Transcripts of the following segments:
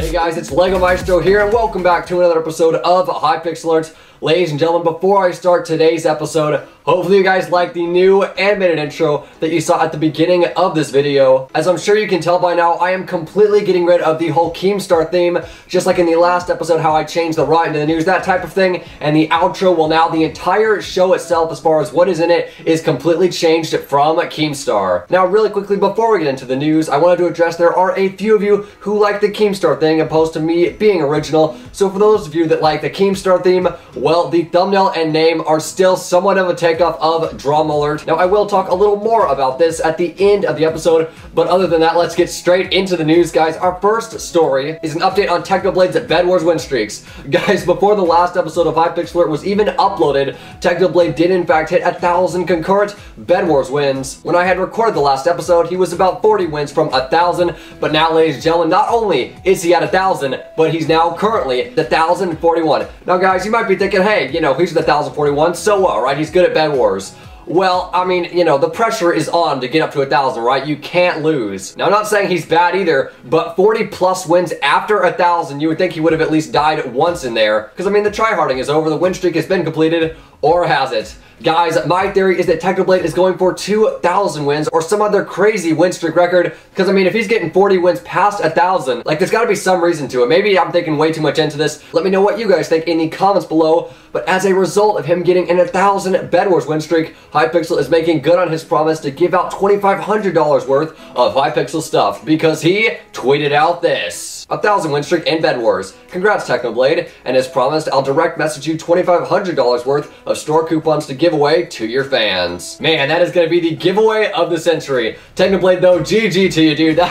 Hey guys, it's Lego Maestro here, and welcome back to another episode of Hypixel. Ladies and gentlemen, before I start today's episode, hopefully you guys like the new animated intro that you saw at the beginning of this video. As I'm sure you can tell by now, I am completely getting rid of the whole Keemstar theme, just like in the last episode how I changed the right into the news, that type of thing, and the outro, well now the entire show itself, as far as what is in it, is completely changed from Keemstar. Now really quickly, before we get into the news, I wanted to address there are a few of you who like the Keemstar thing opposed to me being original, so for those of you that like the Keemstar theme, well, the thumbnail and name are still somewhat of a takeoff of Drama Alert. Now, I will talk a little more about this at the end of the episode, but other than that, let's get straight into the news, guys. Our first story is an update on Technoblades at BedWars win streaks. Guys, before the last episode of Hypixel was even uploaded, Technoblade did in fact hit 1,000 concurrent BedWars wins. When I had recorded the last episode, he was about 40 wins from 1,000, but now, ladies and gentlemen, not only is he at 1,000, but he's now currently at 1,041. Now, guys, you might be thinking, hey, you know, he's at 1,041, so what, right? He's good at BedWars. Well, I mean, you know, the pressure is on to get up to 1,000, right? You can't lose. Now, I'm not saying he's bad either, but 40 plus wins after 1,000, you would think he would have at least died once in there. Because, I mean, the tryharding is over, the win streak has been completed, or has it? Guys, my theory is that Technoblade is going for 2,000 wins or some other crazy win streak record. Because, I mean, if he's getting 40 wins past 1,000, like, there's got to be some reason to it. Maybe I'm thinking way too much into this. Let me know what you guys think in the comments below. But as a result of him getting an 1,000 BedWars win streak, Hypixel is making good on his promise to give out $2,500 worth of Hypixel stuff. Because he tweeted out this: 1,000 win streak in BedWars. Congrats, Technoblade. And as promised, I'll direct message you $2,500 worth of store coupons to give away to your fans. Man, that is going to be the giveaway of the century. Technoblade, though, GG to you, dude.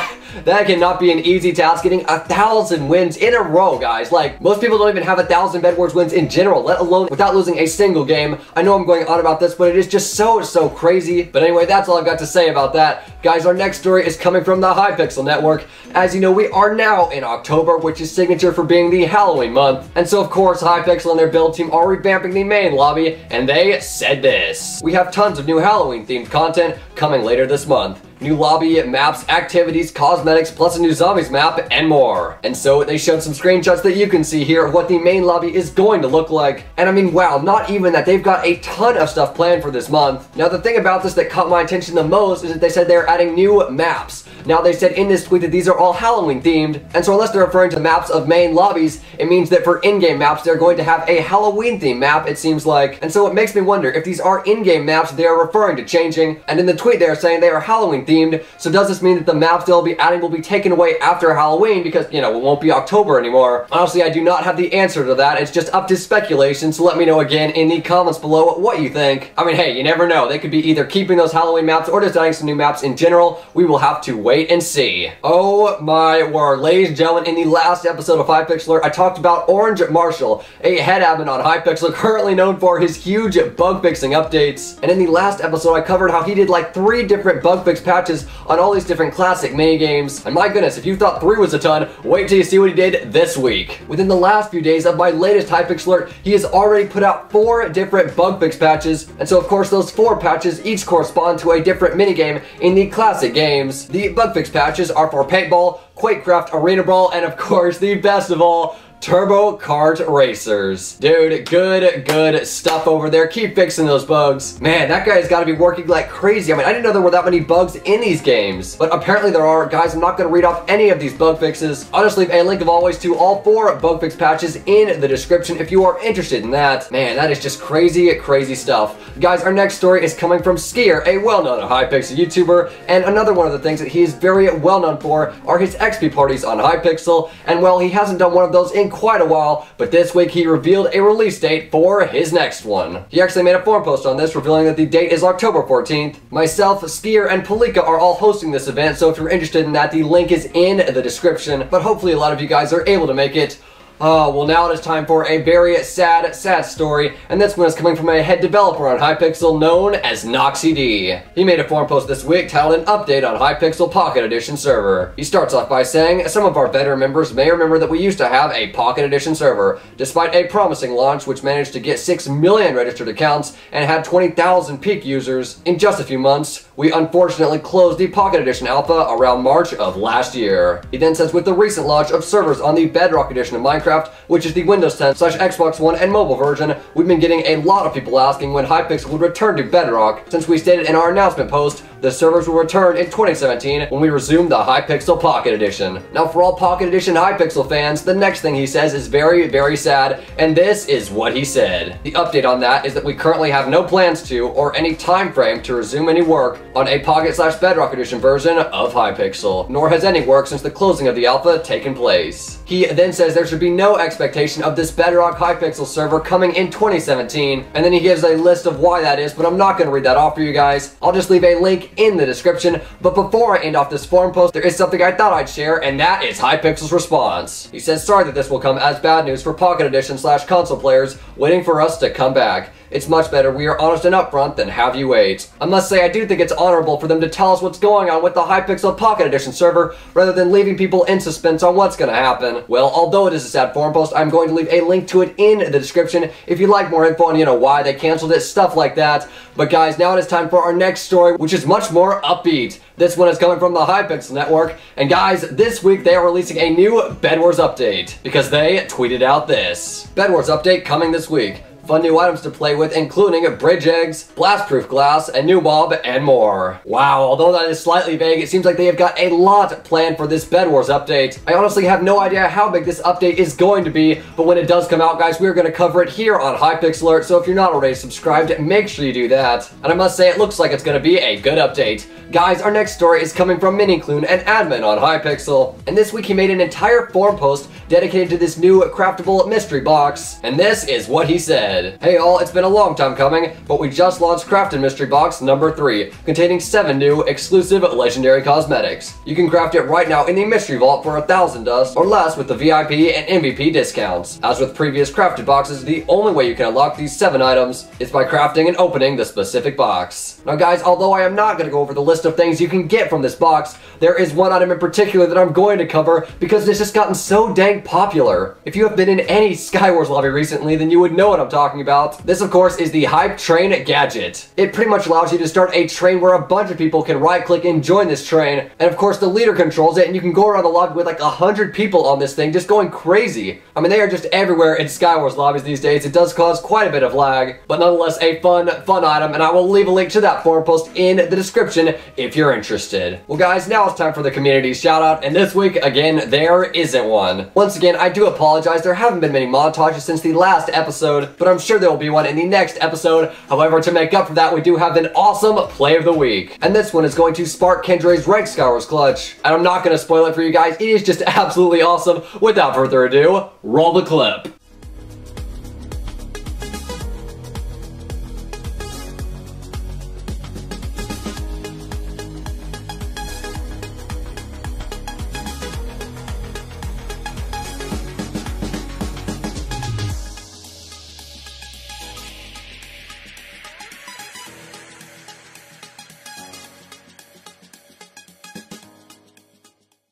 That cannot be an easy task, getting 1,000 wins in a row, guys. Like, most people don't even have 1,000 BedWars wins in general, let alone without losing a single game. I know I'm going on about this, but it is just so crazy. But anyway, that's all I've got to say about that. Guys, our next story is coming from the Hypixel Network. As you know, we are now in October, which is signature for being the Halloween month. And so, of course, Hypixel and their build team are revamping the main lobby, and they said this: we have tons of new Halloween-themed content coming later this month. New lobby, maps, activities, cosmetics, plus a new zombies map, and more. And so they showed some screenshots that you can see here of what the main lobby is going to look like. And I mean, wow, not even that, they've got a ton of stuff planned for this month. Now, the thing about this that caught my attention the most is that they said they're adding new maps. Now, they said in this tweet that these are all Halloween themed, and so unless they're referring to the maps of main lobbies, it means that for in-game maps, they're going to have a Halloween themed map, it seems like. And so it makes me wonder if these are in-game maps they are referring to changing, and in the tweet they're saying they are Halloween themed. So does this mean that the maps they'll be adding will be taken away after Halloween because, you know, it won't be October anymore? Honestly, I do not have the answer to that. It's just up to speculation, so let me know again in the comments below what you think. I mean, hey, you never know. They could be either keeping those Halloween maps or just adding some new maps in general. We will have to wait and see. Oh my word. Ladies and gentlemen, in the last episode of Hypixel, I talked about Orange Marshall, a head admin on Hypixel, currently known for his huge bug fixing updates. And in the last episode, I covered how he did like 3 different bug fix patches on all these different classic minigames. And my goodness, if you thought 3 was a ton, wait till you see what he did this week. Within the last few days of my latest Hypixel, he has already put out 4 different bug fix patches. And so of course those 4 patches each correspond to a different minigame in the classic games. The bug fix patches are for Paintball, Quakecraft, Arena Brawl, and of course the best of all, Turbo Kart Racers. Dude, good stuff over there. Keep fixing those bugs. Man, that guy's got to be working like crazy. I mean, I didn't know there were that many bugs in these games, but apparently there are. Guys, I'm not going to read off any of these bug fixes. I'll just leave a link of always to all 4 bug fix patches in the description if you are interested in that. Man, that is just crazy stuff. Guys, our next story is coming from Skier, a well-known Hypixel YouTuber, and another one of the things that he is very well known for are his XP parties on Hypixel, and well, he hasn't done one of those in quite a while, but this week he revealed a release date for his next one. He actually made a forum post on this revealing that the date is October 14th. Myself, Skier, and Palikka are all hosting this event, so if you're interested in that, the link is in the description, but hopefully a lot of you guys are able to make it. Oh, well now it is time for a very sad story, and this one is coming from a head developer on Hypixel known as Noxy D. He made a forum post this week titled An Update on Hypixel Pocket Edition server. He starts off by saying, some of our veteran members may remember that we used to have a Pocket Edition server. Despite a promising launch which managed to get 6 million registered accounts and had 20,000 peak users, in just a few months, we unfortunately closed the Pocket Edition alpha around March of last year. He then says with the recent launch of servers on the Bedrock edition of Minecraft, which is the Windows 10 / Xbox One and mobile version, we've been getting a lot of people asking when Hypixel would return to Bedrock. Since we stated in our announcement post, the servers will return in 2017 when we resume the Hypixel Pocket Edition. Now for all Pocket Edition Hypixel fans, the next thing he says is very sad, and this is what he said. The update on that is that we currently have no plans to, or any time frame to resume any work on a Pocket / Bedrock Edition version of Hypixel, nor has any work since the closing of the alpha taken place. He then says there should be no expectation of this Bedrock Hypixel server coming in 2017, and then he gives a list of why that is, but I'm not going to read that off for you guys. I'll just leave a link in the description, but before I end off this forum post, there is something I thought I'd share, and that is Hypixel's response. He says, sorry that this will come as bad news for Pocket Edition / console players waiting for us to come back. It's much better we are honest and upfront than have you wait. I must say I do think it's honorable for them to tell us what's going on with the Hypixel Pocket Edition server rather than leaving people in suspense on what's gonna happen. Well, although it is a sad forum post, I'm going to leave a link to it in the description if you'd like more info on, why they canceled it, stuff like that. But guys, now it is time for our next story, which is much more upbeat. This one is coming from the Hypixel network, and guys, this week they are releasing a new BedWars update because they tweeted out this. BedWars update coming this week. Fun new items to play with, including bridge eggs, blast-proof glass, a new mob, and more. Wow, although that is slightly vague, it seems like they have got a lot planned for this BedWars update. I honestly have no idea how big this update is going to be, but when it does come out, guys, we're going to cover it here on Hypixel Alert, so if you're not already subscribed, make sure you do that. And I must say, it looks like it's going to be a good update. Guys, our next story is coming from Minikloon, an admin on Hypixel, and this week he made an entire forum post dedicated to this new craftable mystery box, and this is what he said. Hey all, it's been a long time coming, but we just launched Crafted Mystery Box number 3, containing 7 new exclusive legendary cosmetics. You can craft it right now in the Mystery Vault for 1,000 dust or less with the VIP and MVP discounts. As with previous crafted boxes, the only way you can unlock these 7 items is by crafting and opening the specific box. Now guys, although I am not going to go over the list of things you can get from this box, there is one item in particular that I'm going to cover because it's just gotten so dang popular. If you have been in any Skywars lobby recently, then you would know what I'm talking about. This of course is the Hype Train Gadget. It pretty much allows you to start a train where a bunch of people can right click and join this train, and of course the leader controls it, and you can go around the lobby with like 100 people on this thing just going crazy. I mean, they are just everywhere in Skywars lobbies these days. It does cause quite a bit of lag, but nonetheless a fun item, and I will leave a link to that forum post in the description if you're interested. Well guys, now it's time for the community shout out, and this week again there isn't one. Once again, I do apologize, there haven't been many montages since the last episode, but I'm sure there will be one in the next episode. However, to make up for that, we do have an awesome play of the week, and this one is going to spark Kendra's Ranked Skywars clutch, and I'm not going to spoil it for you guys. It is just absolutely awesome. Without further ado, roll the clip.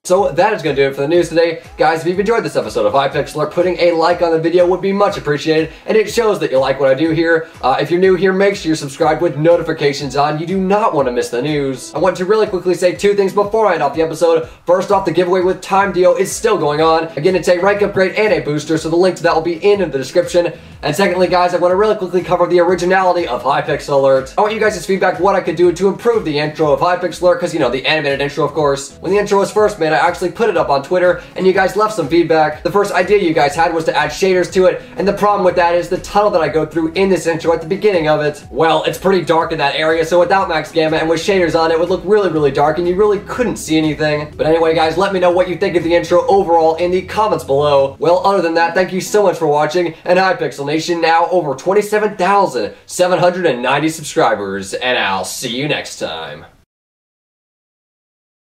So that is going to do it for the news today. Guys, if you've enjoyed this episode of Hypixel Alert, putting a like on the video would be much appreciated, and it shows that you like what I do here. If you're new here, make sure you're subscribed with notifications on. You do not want to miss the news. I want to really quickly say 2 things before I end off the episode. First off, the giveaway with Timedeo is still going on. Again, it's a rank upgrade and a booster, so the link to that will be in the description. And secondly, guys, I want to really quickly cover the originality of Hypixel Alert. I want you guys' feedback what I could do to improve the intro of Hypixel Alert, because, the animated intro, of course. When the intro was first made, I actually put it up on Twitter, and you guys left some feedback. The first idea you guys had was to add shaders to it, and the problem with that is the tunnel that I go through in this intro at the beginning of it, well, it's pretty dark in that area, so without max gamma and with shaders on, it would look really dark, and you really couldn't see anything. But anyway, guys, let me know what you think of the intro overall in the comments below. Well, other than that, thank you so much for watching, and Hypixel Nation, now over 27,790 subscribers, and I'll see you next time.